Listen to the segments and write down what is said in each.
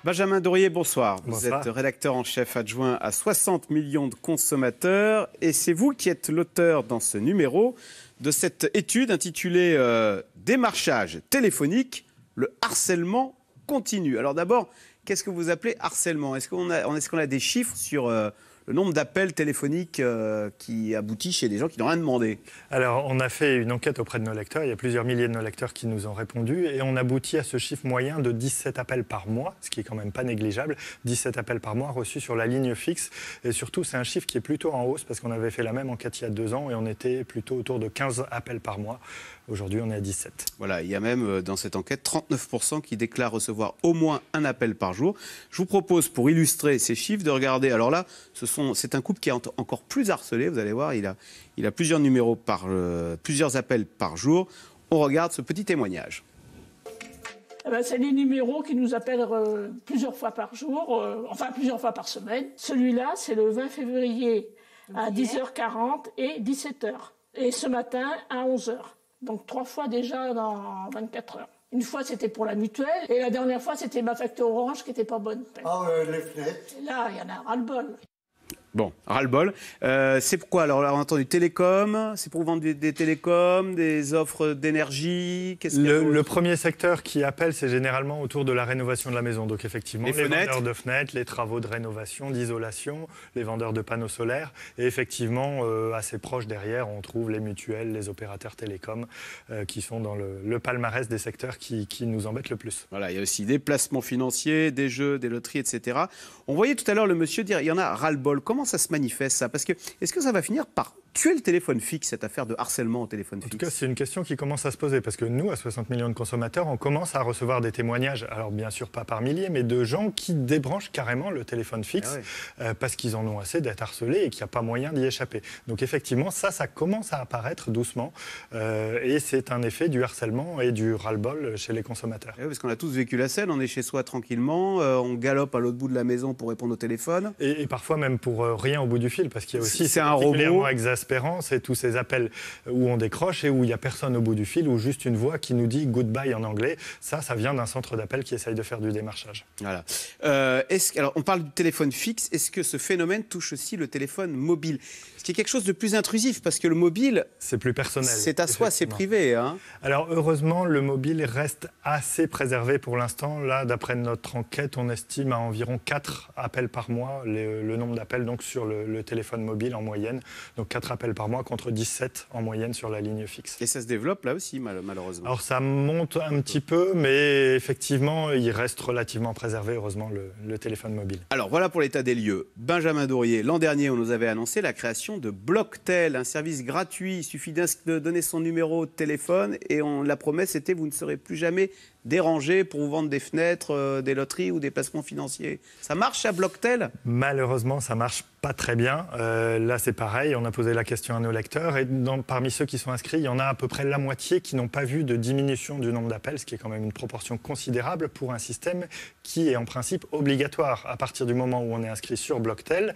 Benjamin Dourier, bonsoir. Vous Bonsoir. êtes rédacteur en chef adjoint à 60 millions de consommateurs et c'est vous qui êtes l'auteur dans ce numéro de cette étude intitulée Démarchage téléphonique, le harcèlement continu. Alors d'abord, qu'est-ce que vous appelez harcèlement? Est-ce qu'on a des chiffres sur le nombre d'appels téléphoniques qui aboutit chez des gens qui n'ont rien demandé? Alors, on a fait une enquête auprès de nos lecteurs. Il y a plusieurs milliers de nos lecteurs qui nous ont répondu. Et on aboutit à ce chiffre moyen de 17 appels par mois, ce qui est quand même pas négligeable. 17 appels par mois reçus sur la ligne fixe. Et surtout, c'est un chiffre qui est plutôt en hausse parce qu'on avait fait la même enquête il y a 2 ans et on était plutôt autour de 15 appels par mois. Aujourd'hui, on est à 17. Voilà, il y a même dans cette enquête 39% qui déclarent recevoir au moins un appel par jour. Je vous propose, pour illustrer ces chiffres, de regarder. Alors là, c'est un couple qui est encore plus harcelé. Vous allez voir, il a plusieurs numéros plusieurs appels par jour. On regarde ce petit témoignage. C'est les numéros qui nous appellent plusieurs fois par jour, enfin plusieurs fois par semaine. Celui-là, c'est le 20 février à 10h40 et 17h. Et ce matin à 11h. Donc 3 fois déjà dans 24 heures. Une fois, c'était pour la mutuelle. Et la dernière fois, c'était ma facture Orange qui n'était pas bonne. Ah, les fenêtres. Et là, il y en a ras-le-bol. Bon, ras-le-bol. C'est pourquoi? Alors là, on a entendu télécom. C'est pour vendre des télécoms, des offres d'énergie. Le premier secteur qui appelle, c'est généralement autour de la rénovation de la maison. Donc effectivement, les vendeurs de fenêtres, les travaux de rénovation, d'isolation, les vendeurs de panneaux solaires. Et effectivement, assez proche derrière, on trouve les mutuelles, les opérateurs télécoms qui sont dans le palmarès des secteurs qui nous embêtent le plus. Voilà, il y a aussi des placements financiers, des jeux, des loteries, etc. On voyait tout à l'heure le monsieur dire, il y en a ras-le-bol. Comment ça se manifeste, ça? Parce que, est-ce que ça va finir par tuer le téléphone fixe, cette affaire de harcèlement au téléphone fixe? En tout cas, c'est une question qui commence à se poser, parce que nous, à 60 millions de consommateurs, on commence à recevoir des témoignages, alors bien sûr pas par milliers, mais de gens qui débranchent carrément le téléphone fixe, parce qu'ils en ont assez d'être harcelés et qu'il n'y a pas moyen d'y échapper. Donc effectivement, ça commence à apparaître doucement, et c'est un effet du harcèlement et du ras-le-bol chez les consommateurs. Oui, parce qu'on a tous vécu la scène, on est chez soi tranquillement, on galope à l'autre bout de la maison pour répondre au téléphone. Et parfois même pour rien au bout du fil, parce qu'il y a aussi c'est un robot exaspérant, c'est tous ces appels où on décroche et où il n'y a personne au bout du fil, ou juste une voix qui nous dit goodbye en anglais. Ça vient d'un centre d'appel qui essaye de faire du démarchage. Voilà. Alors, on parle du téléphone fixe. Est-ce que ce phénomène touche aussi le téléphone mobile? Ce qui est quelque chose de plus intrusif, parce que le mobile, c'est plus personnel. C'est à soi, c'est privé. Hein. Alors, heureusement, le mobile reste assez préservé pour l'instant. Là, d'après notre enquête, on estime à environ 4 appels par mois, le nombre d'appels donc, sur le téléphone mobile en moyenne. Donc 4 appels par mois contre 17 en moyenne sur la ligne fixe. Et ça se développe là aussi, malheureusement. Alors ça monte un petit peu, mais effectivement, il reste relativement préservé, heureusement, le téléphone mobile. Alors voilà pour l'état des lieux. Benjamin Dourier, l'an dernier, on nous avait annoncé la création de Blocktel, un service gratuit. Il suffit de donner son numéro de téléphone et la promesse était vous ne serez plus jamais dérangé pour vous vendre des fenêtres, des loteries ou des placements financiers. Ça marche à Blocktel? Malheureusement, ça marche pas très bien. Là, c'est pareil. On a posé la question à nos lecteurs et parmi ceux qui sont inscrits, il y en a à peu près la moitié qui n'ont pas vu de diminution du nombre d'appels, ce qui est quand même une proportion considérable pour un système qui est en principe obligatoire. À partir du moment où on est inscrit sur Blocktel,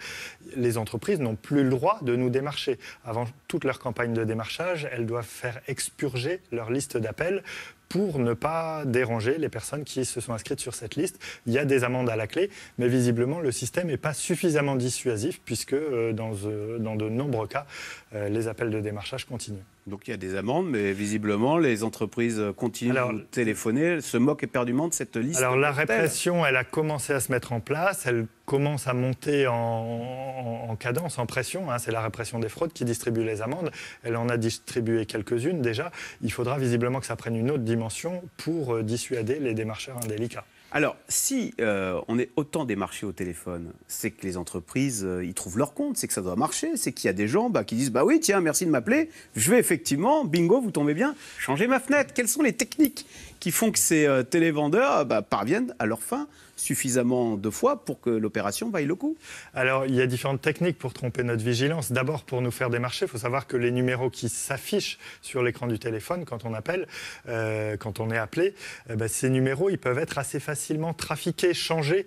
les entreprises n'ont plus le droit de nous démarcher. Avant toute leur campagne de démarchage, elles doivent faire expurger leur liste d'appels pour ne pas déranger les personnes qui se sont inscrites sur cette liste. Il y a des amendes à la clé, mais visiblement, le système n'est pas suffisamment dissuasif puisque dans de nombreux cas, les appels de démarchage continuent. Donc il y a des amendes, mais visiblement, les entreprises continuent de téléphoner, se moquent éperdument de cette liste. Alors la répression, elle a commencé à se mettre en place, elle commence à monter en cadence, en pression. C'est la répression des fraudes qui distribue les amendes. Elle en a distribué quelques-unes déjà. Il faudra visiblement que ça prenne une autre dimension pour dissuader les démarcheurs indélicats. Alors, si on est autant démarché au téléphone, c'est que les entreprises, ils trouvent leur compte, c'est que ça doit marcher, c'est qu'il y a des gens qui disent « Bah oui, tiens, merci de m'appeler, je vais effectivement, bingo, vous tombez bien, changer ma fenêtre ». Quelles sont les techniques qui font que ces télévendeurs parviennent à leur fin suffisamment de fois pour que l'opération vaille le coup? Alors, il y a différentes techniques pour tromper notre vigilance. D'abord, pour nous faire démarcher, il faut savoir que les numéros qui s'affichent sur l'écran du téléphone quand on appelle, quand on est appelé, ces numéros, ils peuvent être assez facilement trafiqués, changés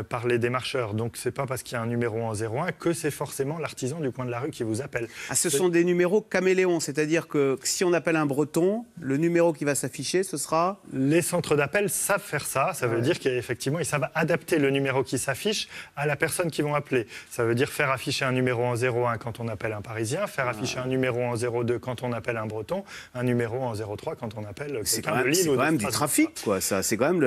par les démarcheurs. Donc, ce n'est pas parce qu'il y a un numéro en 01 que c'est forcément l'artisan du coin de la rue qui vous appelle. Ah, ce sont des numéros caméléons, c'est-à-dire que si on appelle un breton, le numéro qui va s'afficher, ce sera... Les centres d'appel savent faire ça. Ça veut dire qu'effectivement, ils savent savent adapter le numéro qui s'affiche à la personne qu'ils vont appeler. Ça veut dire faire afficher un numéro en 01 quand on appelle un Parisien, faire afficher un numéro en 02 quand on appelle un Breton, un numéro en 03 quand on appelle quelqu'un de Lille. C'est quand même du trafic, quoi. Ça, c'est quand même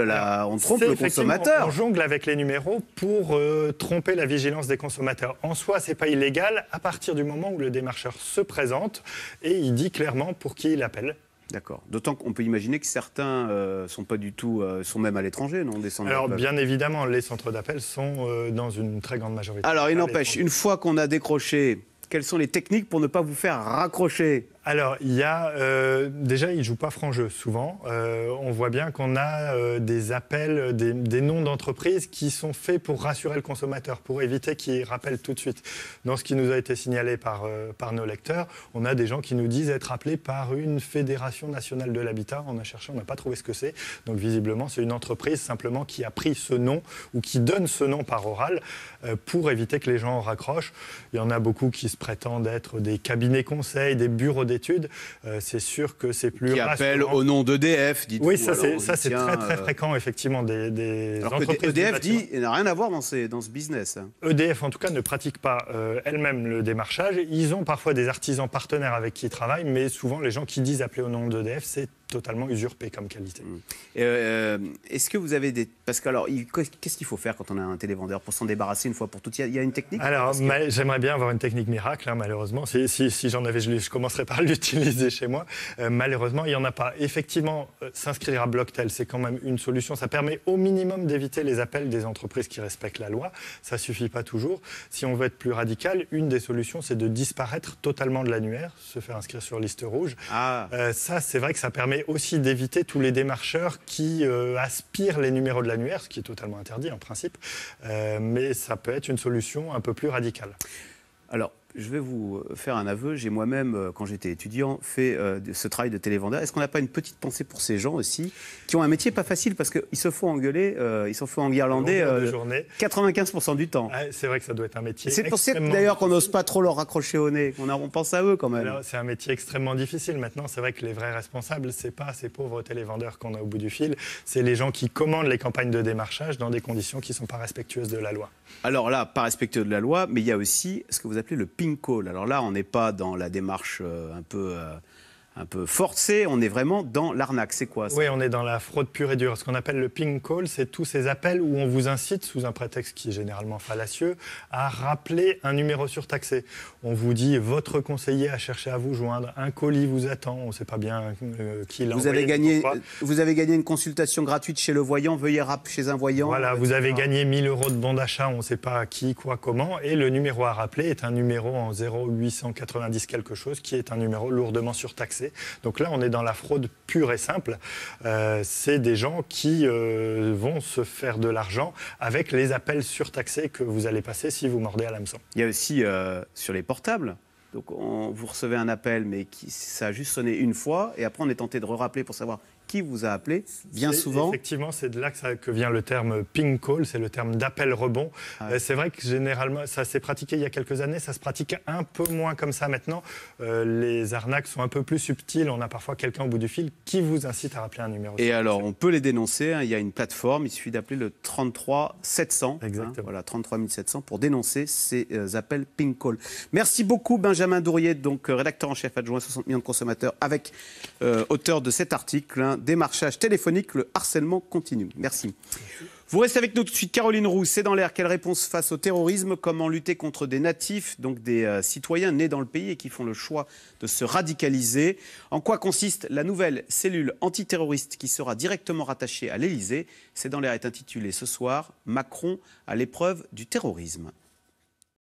on trompe le consommateur. On jongle avec les numéros pour tromper la vigilance des consommateurs. En soi, c'est pas illégal à partir du moment où le démarcheur se présente et il dit clairement pour qui il appelle. D'accord. D'autant qu'on peut imaginer que certains sont pas du tout, sont même à l'étranger, non, des centres Alors, d'appel. bien évidemment, les centres d'appel sont dans une très grande majorité. Alors, il n'empêche, une fois qu'on a décroché, quelles sont les techniques pour ne pas vous faire raccrocher ? Alors, il y a déjà, ils ne jouent pas franc jeu souvent. On voit bien qu'on a des appels, des noms d'entreprises qui sont faits pour rassurer le consommateur, pour éviter qu'il rappelle tout de suite. Dans ce qui nous a été signalé par nos lecteurs, on a des gens qui nous disent être appelés par une fédération nationale de l'habitat. On a cherché, on n'a pas trouvé ce que c'est. Donc, visiblement, c'est une entreprise simplement qui a pris ce nom ou qui donne ce nom par oral pour éviter que les gens raccrochent. Il y en a beaucoup qui se prétendent être des cabinets conseils, des bureaux d'études, c'est sûr que c'est plus qui appellent au nom d'EDF, dites-vous. Oui, ça c'est très très fréquent, effectivement, des alors entreprises. Que EDF dit, il n'a rien à voir dans ce business. Hein. EDF, en tout cas, ne pratique pas elle-même le démarchage. Ils ont parfois des artisans partenaires avec qui ils travaillent, mais souvent, les gens qui disent appeler au nom d'EDF, c'est totalement usurpé comme qualité. Est-ce que vous avez des... Parce que alors, qu'est-ce qu'il faut faire quand on a un télévendeur pour s'en débarrasser une fois pour toutes ? Il y a une technique ? Alors, j'aimerais bien avoir une technique miracle, hein, malheureusement. Si j'en avais, je commencerais par l'utiliser chez moi. Malheureusement, il n'y en a pas. Effectivement, s'inscrire à Blocktel, c'est quand même une solution. Ça permet au minimum d'éviter les appels des entreprises qui respectent la loi. Ça ne suffit pas toujours. Si on veut être plus radical, une des solutions, c'est de disparaître totalement de l'annuaire, se faire inscrire sur liste rouge. Ça, c'est vrai que ça permet aussi d'éviter tous les démarcheurs qui aspirent les numéros de l'annuaire, ce qui est totalement interdit en principe, mais ça peut être une solution un peu plus radicale. Alors, je vais vous faire un aveu. J'ai moi-même, quand j'étais étudiant, fait ce travail de télévendeur. Est-ce qu'on n'a pas une petite pensée pour ces gens aussi, qui ont un métier pas facile parce qu'ils se font engueuler, ils se font enguirlander 95% du temps. C'est vrai que ça doit être un métier. C'est pour ça d'ailleurs qu'on n'ose pas trop leur raccrocher au nez. On pense à eux quand même. C'est un métier extrêmement difficile. Maintenant, c'est vrai que les vrais responsables, c'est pas ces pauvres télévendeurs qu'on a au bout du fil. C'est les gens qui commandent les campagnes de démarchage dans des conditions qui ne sont pas respectueuses de la loi. Alors là, pas respectueux de la loi, mais il y a aussi ce que vous appelez le ping call. Alors là, on n'est pas dans la démarche un peu forcée, on est vraiment dans l'arnaque. C'est quoi ça ? Oui, on est dans la fraude pure et dure. Ce qu'on appelle le ping call, c'est tous ces appels où on vous incite, sous un prétexte qui est généralement fallacieux, à rappeler un numéro surtaxé. On vous dit, votre conseiller a cherché à vous joindre, un colis vous attend, on ne sait pas bien qui l'a envoyé. Vous avez gagné une consultation gratuite chez le voyant, veuillez rappeler chez un voyant. Voilà, vous avez gagné 1 000 € de bon d'achat, on ne sait pas qui, quoi, comment, et le numéro à rappeler est un numéro en 0890 quelque chose, qui est un numéro lourdement surtaxé. Donc là, on est dans la fraude pure et simple. C'est des gens qui vont se faire de l'argent avec les appels surtaxés que vous allez passer si vous mordez à l'hameçon. Il y a aussi sur les portables. Donc vous recevez un appel, mais ça a juste sonné une fois, et après on est tenté de rappeler pour savoir qui vous a appelé, bien souvent. Effectivement, c'est de là que vient le terme ping call, c'est le terme d'appel rebond. C'est vrai que généralement, ça s'est pratiqué il y a quelques années, ça se pratique un peu moins comme ça maintenant. Les arnaques sont un peu plus subtiles, on a parfois quelqu'un au bout du fil qui vous incite à rappeler un numéro. Et alors, on peut les dénoncer, hein. Il y a une plateforme, il suffit d'appeler le 33 700. Exactement. Voilà, 33 700 pour dénoncer ces appels ping call. Merci beaucoup Benjamin Douriet, donc rédacteur en chef adjoint 60 millions de consommateurs, avec auteur de cet article, hein, démarchage téléphonique, le harcèlement continue. Merci. Vous restez avec nous tout de suite. Caroline Roux, c'est dans l'air. Quelle réponse face au terrorisme ? Comment lutter contre des natifs, donc des citoyens nés dans le pays et qui font le choix de se radicaliser ? En quoi consiste la nouvelle cellule antiterroriste qui sera directement rattachée à l'Élysée ? C'est dans l'air est intitulé ce soir « Macron à l'épreuve du terrorisme ».